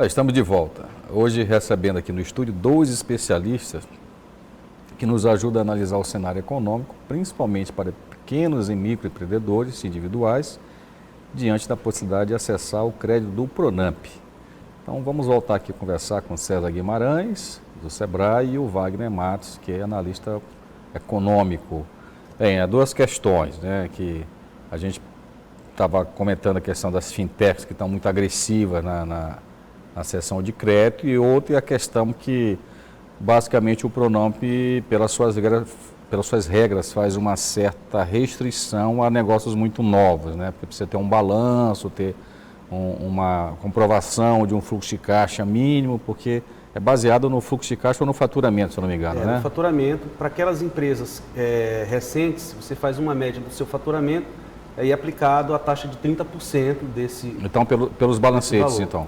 Estamos de volta. Hoje recebendo aqui no estúdio 2 especialistas que nos ajudam a analisar o cenário econômico, principalmente para pequenos e microempreendedores individuais, diante da possibilidade de acessar o crédito do Pronamp. Então vamos voltar aqui a conversar com César Guimarães, do Sebrae, e o Wagner Matos, que é analista econômico. Há duas questões, né, que a gente estava comentando, a questão das fintechs que estão muito agressivas na cessão de crédito, e outra é a questão que basicamente o Pronamp, pelas suas regras, faz uma certa restrição a negócios muito novos, né? Porque precisa ter um balanço, ter uma comprovação de um fluxo de caixa mínimo, porque é baseado no fluxo de caixa ou no faturamento, se eu não me engano, né? No faturamento. Para aquelas empresas recentes, você faz uma média do seu faturamento e aplicado a taxa de 30% desse. Então, pelos balancetes, então?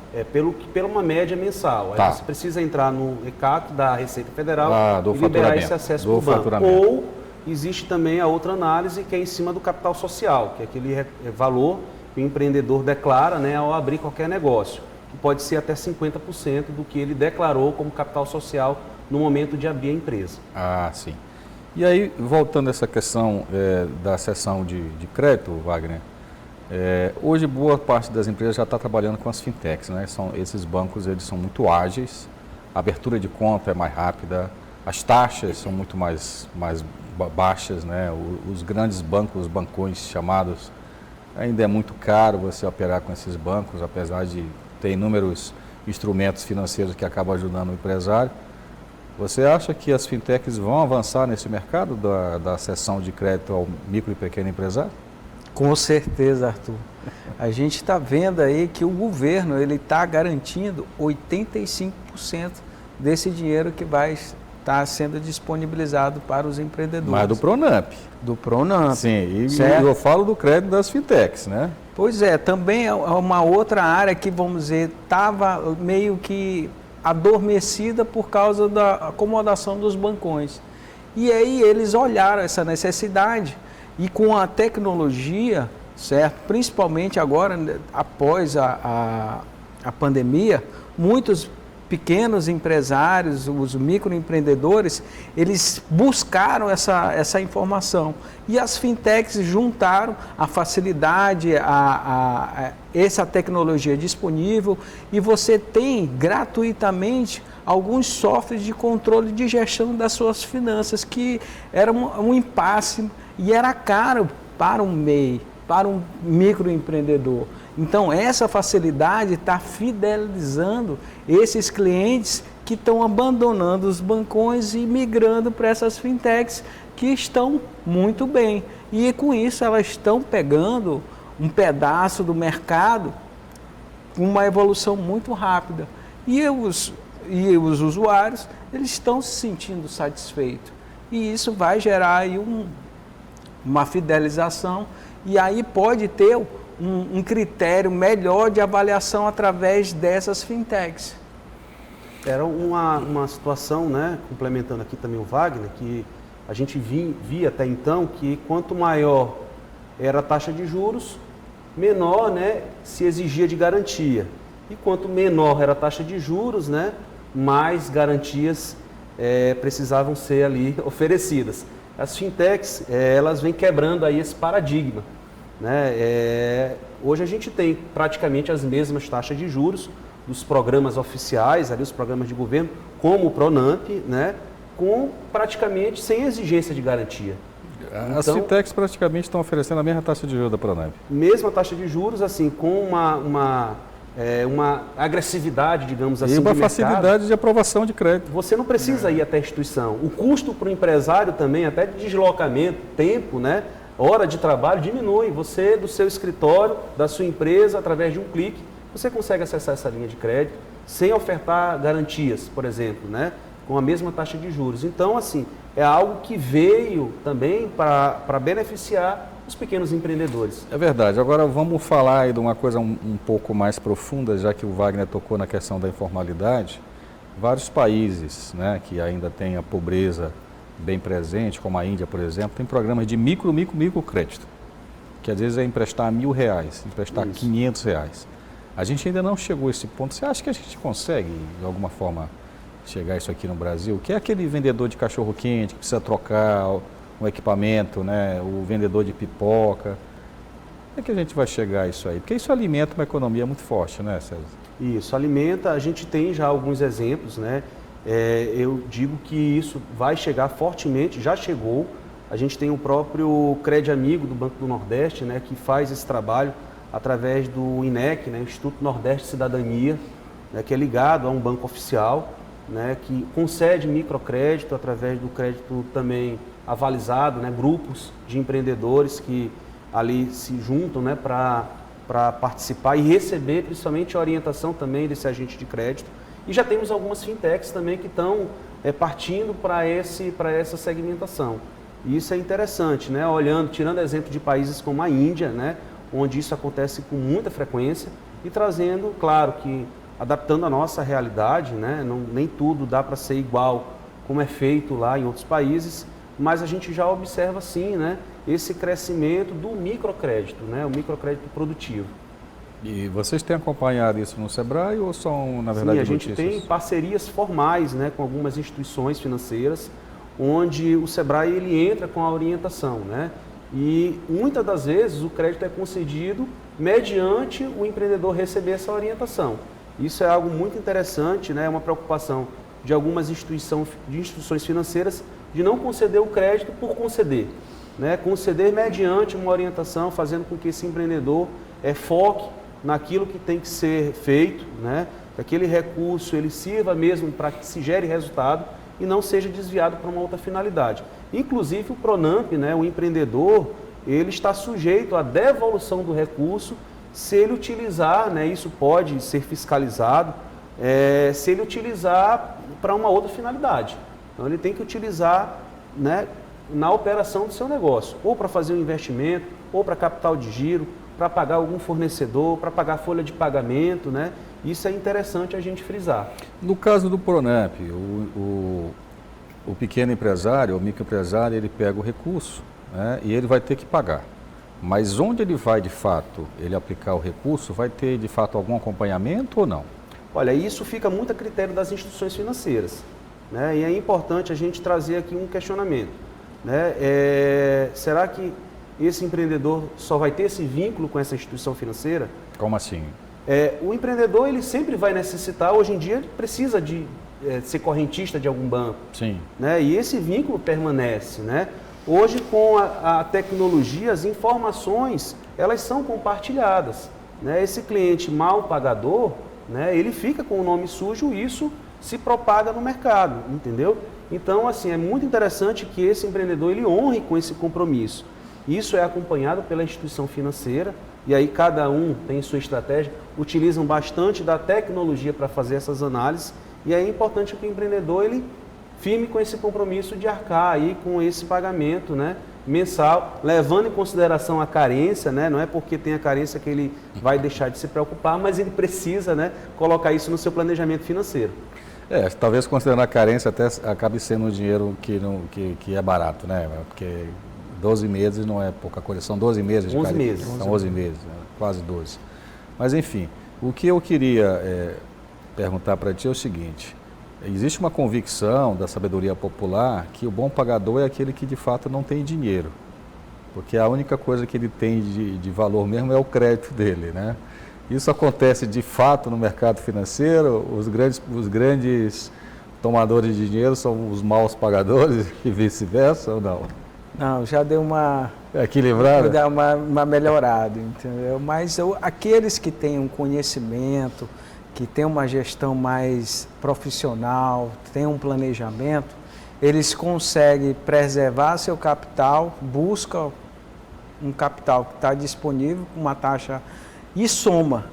Pela uma média mensal. Tá. Aí você precisa entrar no ECAC da Receita Federal do e liberar esse acesso para o banco. Ou existe também a outra análise, que é em cima do capital social, que é aquele valor que o empreendedor declara, né, ao abrir qualquer negócio, que pode ser até 50% do que ele declarou como capital social no momento de abrir a empresa. Ah, sim. E aí, voltando a essa questão da cessão de crédito, Wagner, hoje boa parte das empresas já está trabalhando com as fintechs, né? Esses bancos, eles são muito ágeis, a abertura de conta é mais rápida, as taxas são muito mais baixas, né? Os grandes bancos, os bancões chamados, ainda é muito caro você operar com esses bancos, apesar de ter inúmeros instrumentos financeiros que acabam ajudando o empresário. Você acha que as fintechs vão avançar nesse mercado da cessão de crédito ao micro e pequeno empresário? Com certeza, Arthur. A gente está vendo aí que o governo está garantindo 85% desse dinheiro que vai estar sendo disponibilizado para os empreendedores. Mas do Pronamp. Do Pronamp. Sim, e eu falo do crédito das fintechs, né? Pois é, também é uma outra área que, vamos dizer, estava meio que adormecida por causa da acomodação dos bancões. E aí eles olharam essa necessidade e com a tecnologia, certo? Principalmente agora, após a pandemia, muitos pequenos empresários, os microempreendedores, eles buscaram essa informação. E as fintechs juntaram a facilidade, essa tecnologia disponível, e você tem gratuitamente alguns softwares de controle de gestão das suas finanças, que era um impasse e era caro para um MEI, para um microempreendedor. Então, essa facilidade está fidelizando esses clientes que estão abandonando os bancões e migrando para essas fintechs que estão muito bem. E com isso elas estão pegando um pedaço do mercado com uma evolução muito rápida. E os usuários, eles estão se sentindo satisfeitos. E isso vai gerar aí uma fidelização, e aí pode ter um critério melhor de avaliação através dessas fintechs. Era uma situação, né, complementando aqui também o Wagner, que a gente via até então que quanto maior era a taxa de juros, menor, né, se exigia de garantia. E quanto menor era a taxa de juros, né, mais garantias precisavam ser ali oferecidas. As fintechs, elas vêm quebrando aí esse paradigma, né? Hoje a gente tem praticamente as mesmas taxas de juros dos programas oficiais, ali os programas de governo, como o Pronamp, né? Com praticamente sem exigência de garantia. As fintechs praticamente estão oferecendo a mesma taxa de juros da Pronamp. Mesma taxa de juros, assim, com uma agressividade, digamos assim, e uma facilidade de aprovação de crédito. Você não precisa ir até a instituição. O custo para o empresário também, até de deslocamento, tempo, né? Hora de trabalho, diminui. Você, do seu escritório, da sua empresa, através de um clique, você consegue acessar essa linha de crédito sem ofertar garantias, por exemplo, né? Com a mesma taxa de juros. Então, assim, é algo que veio também para beneficiar os pequenos empreendedores. É verdade. Agora vamos falar aí de uma coisa um pouco mais profunda, já que o Wagner tocou na questão da informalidade. Vários países, né, que ainda têm a pobreza bem presente, como a Índia, por exemplo, tem programas de microcrédito, que às vezes é emprestar R$1.000, emprestar R$500. A gente ainda não chegou a esse ponto. Você acha que a gente consegue, de alguma forma, chegar a isso aqui no Brasil? Que é aquele vendedor de cachorro-quente que precisa trocar um equipamento, né? O vendedor de pipoca. Como é que a gente vai chegar a isso aí? Porque isso alimenta uma economia muito forte, né, César? Isso, alimenta, a gente tem já alguns exemplos, né? Eu digo que isso vai chegar fortemente, já chegou. A gente tem o próprio Crédito Amigo do Banco do Nordeste, né, que faz esse trabalho através do INEC, né, Instituto Nordeste de Cidadania, né, que é ligado a um banco oficial, né, que concede microcrédito através do crédito também avalizado, né, grupos de empreendedores que ali se juntam, né, para participar e receber principalmente a orientação também desse agente de crédito. E já temos algumas fintechs também que estão partindo para essa segmentação. E isso é interessante, né? Tirando exemplo de países como a Índia, né? Onde isso acontece com muita frequência e trazendo, claro, que adaptando a nossa realidade, né? Nem tudo dá para ser igual como é feito lá em outros países, mas a gente já observa sim, né? Esse crescimento do microcrédito, né? O microcrédito produtivo. E vocês têm acompanhado isso no Sebrae ou são, na verdade, sim, a gente notícias? tem parcerias formais, né? Com algumas instituições financeiras, onde o Sebrae ele entra com a orientação, né? E muitas das vezes o crédito é concedido mediante o empreendedor receber essa orientação. Isso é algo muito interessante, né? É uma preocupação de algumas instituições financeiras de não conceder o crédito por conceder, né? Conceder mediante uma orientação, fazendo com que esse empreendedor foque naquilo que tem que ser feito, né? Que aquele recurso ele sirva mesmo para que se gere resultado e não seja desviado para uma outra finalidade. Inclusive o Pronamp, né, o empreendedor, ele está sujeito à devolução do recurso se ele utilizar, né, isso pode ser fiscalizado, se ele utilizar para uma outra finalidade. Então ele tem que utilizar, né, na operação do seu negócio, ou para fazer um investimento, ou para capital de giro, para pagar algum fornecedor, para pagar folha de pagamento, né? Isso é interessante a gente frisar. No caso do Pronamp, o pequeno empresário, o microempresário, ele pega o recurso, né, e ele vai ter que pagar. Mas onde ele vai, de fato, ele aplicar o recurso, vai ter, de fato, algum acompanhamento ou não? Olha, isso fica muito a critério das instituições financeiras, né? E é importante a gente trazer aqui um questionamento, né? Será que esse empreendedor só vai ter esse vínculo com essa instituição financeira? Como assim? O empreendedor ele sempre vai necessitar, hoje em dia ele precisa de ser correntista de algum banco. Sim. Né? E esse vínculo permanece, né? Hoje com a tecnologia, as informações elas são compartilhadas, né? Esse cliente mal pagador, né, ele fica com o nome sujo e isso se propaga no mercado, entendeu? Então, assim, é muito interessante que esse empreendedor ele honre com esse compromisso. Isso é acompanhado pela instituição financeira e aí cada um tem sua estratégia, utilizam bastante da tecnologia para fazer essas análises e aí é importante que o empreendedor ele firme com esse compromisso de arcar aí com esse pagamento, né, mensal, levando em consideração a carência, né, não é porque tem a carência que ele vai deixar de se preocupar, mas ele precisa, né, colocar isso no seu planejamento financeiro. Talvez considerando a carência até acabe sendo um dinheiro que é barato, né, porque 12 meses não é pouca coisa, são 12 meses de 11 meses. São 11 meses, quase 12. Mas enfim, o que eu queria perguntar para ti é o seguinte, existe uma convicção da sabedoria popular que o bom pagador é aquele que de fato não tem dinheiro, porque a única coisa que ele tem de valor mesmo é o crédito dele, né? Isso acontece de fato no mercado financeiro, os grandes tomadores de dinheiro são os maus pagadores e vice-versa ou não? Não, já deu uma... Equilibrada? Deu uma melhorada, entendeu? Mas aqueles que têm um conhecimento, que têm uma gestão mais profissional, têm um planejamento, eles conseguem preservar seu capital, buscam um capital que está disponível com uma taxa e soma.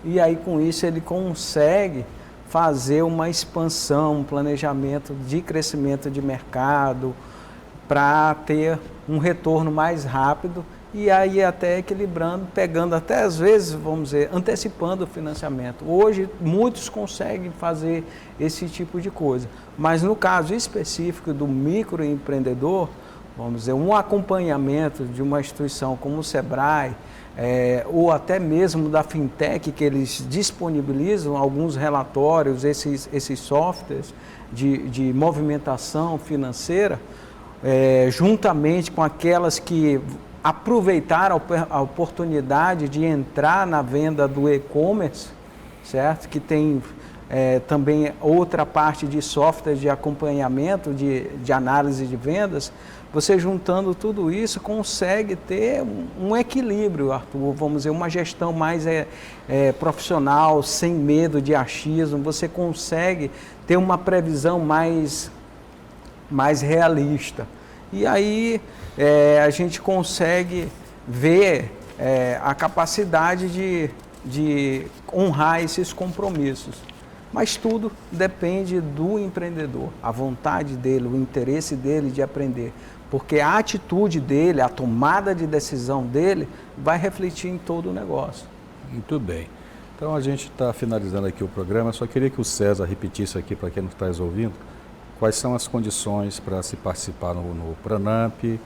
E aí com isso ele consegue fazer uma expansão, um planejamento de crescimento de mercado, para ter um retorno mais rápido e aí até equilibrando, pegando até às vezes, vamos dizer, antecipando o financiamento. Hoje muitos conseguem fazer esse tipo de coisa, mas no caso específico do microempreendedor, vamos dizer, um acompanhamento de uma instituição como o Sebrae, ou até mesmo da fintech, que eles disponibilizam alguns relatórios, esses softwares de movimentação financeira, juntamente com aquelas que aproveitaram a oportunidade de entrar na venda do e-commerce, certo? Que tem também outra parte de software de acompanhamento, de análise de vendas. Você juntando tudo isso consegue ter um equilíbrio, Arthur, vamos dizer, uma gestão mais profissional, sem medo de achismo. Você consegue ter uma previsão mais realista. E aí a gente consegue ver a capacidade de honrar esses compromissos. Mas tudo depende do empreendedor, a vontade dele, o interesse dele de aprender. Porque a atitude dele, a tomada de decisão dele, vai refletir em todo o negócio. Muito bem. Então a gente está finalizando aqui o programa. Só queria que o César repetisse aqui para quem não está ouvindo quais são as condições para se participar no Pronamp,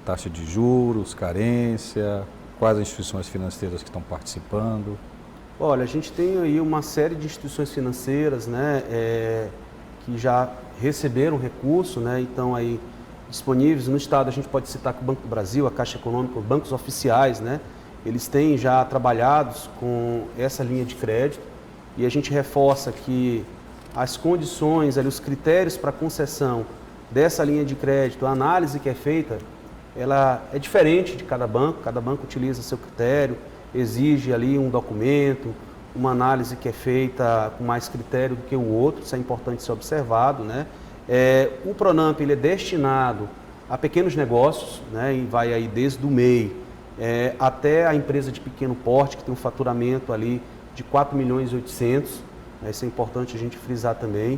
taxa de juros, carência, quais as instituições financeiras que estão participando. Olha, a gente tem aí uma série de instituições financeiras, né, que já receberam recurso, né, então aí disponíveis no estado. A gente pode citar que o Banco do Brasil, a Caixa Econômica, os bancos oficiais, né, eles têm já trabalhados com essa linha de crédito, e a gente reforça que as condições, ali, os critérios para concessão dessa linha de crédito, a análise que é feita, ela é diferente de cada banco utiliza seu critério, exige ali um documento, uma análise que é feita com mais critério do que o outro, isso é importante ser observado, né? O Pronamp ele é destinado a pequenos negócios, né? E vai aí desde o MEI até a empresa de pequeno porte, que tem um faturamento ali de 4.800.000, né? Isso é importante a gente frisar também.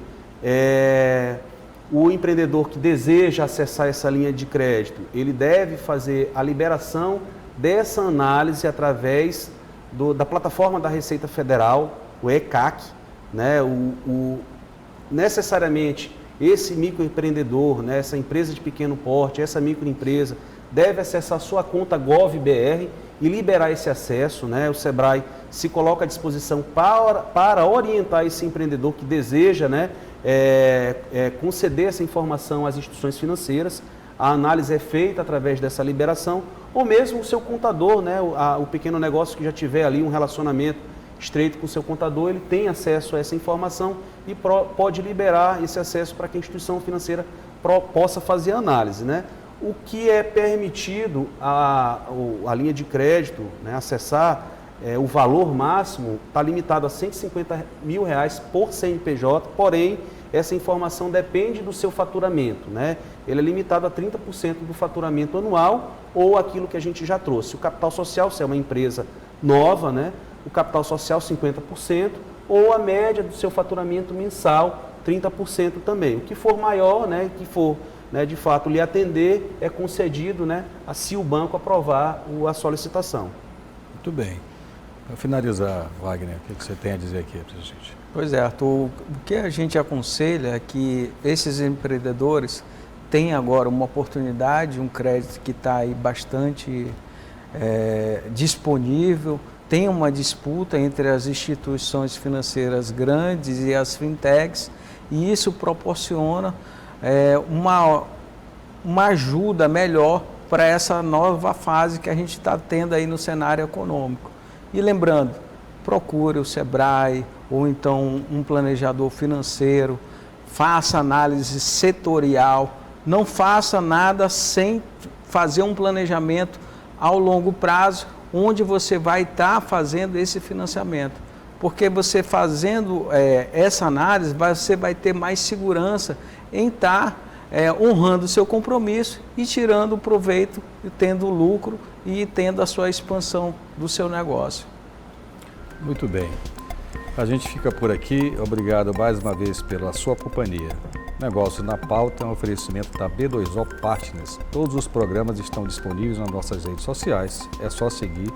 O empreendedor que deseja acessar essa linha de crédito, ele deve fazer a liberação dessa análise através da plataforma da Receita Federal, o ECAC, né? Necessariamente esse microempreendedor, né? Essa empresa de pequeno porte, essa microempresa deve acessar sua conta Gov.br e liberar esse acesso, né? O Sebrae se coloca à disposição para orientar esse empreendedor que deseja, né? Conceder essa informação às instituições financeiras. A análise é feita através dessa liberação, ou mesmo o seu contador, né, o pequeno negócio que já tiver ali um relacionamento estreito com o seu contador, ele tem acesso a essa informação e pode liberar esse acesso para que a instituição financeira possa fazer a análise, né? O que é permitido a linha de crédito, né, acessar, o valor máximo está limitado a R$150.000 por CNPJ, porém, essa informação depende do seu faturamento, né? Ele é limitado a 30% do faturamento anual ou aquilo que a gente já trouxe. O capital social, se é uma empresa nova, né? O capital social 50% ou a média do seu faturamento mensal 30% também. O que for maior, né? Que for, né, de fato lhe atender, é concedido, né? Se o banco aprovar a solicitação. Muito bem. Para finalizar, Wagner, o que você tem a dizer aqui para a gente? Pois é, Arthur, o que a gente aconselha é que esses empreendedores tenham agora uma oportunidade, um crédito que está aí bastante disponível, tem uma disputa entre as instituições financeiras grandes e as fintechs, e isso proporciona uma ajuda melhor para essa nova fase que a gente está tendo aí no cenário econômico. E lembrando, procure o Sebrae ou então um planejador financeiro, faça análise setorial, não faça nada sem fazer um planejamento ao longo prazo, onde você vai estar fazendo esse financiamento. Porque você fazendo essa análise, você vai ter mais segurança em estar honrando o seu compromisso e tirando proveito, tendo lucro e tendo a sua expansão do seu negócio. Muito bem. A gente fica por aqui. Obrigado mais uma vez pela sua companhia. Negócio na Pauta é um oferecimento da B2O Partners. Todos os programas estão disponíveis nas nossas redes sociais. É só seguir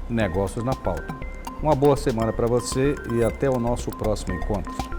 Negócios na Pauta. Uma boa semana para você e até o nosso próximo encontro.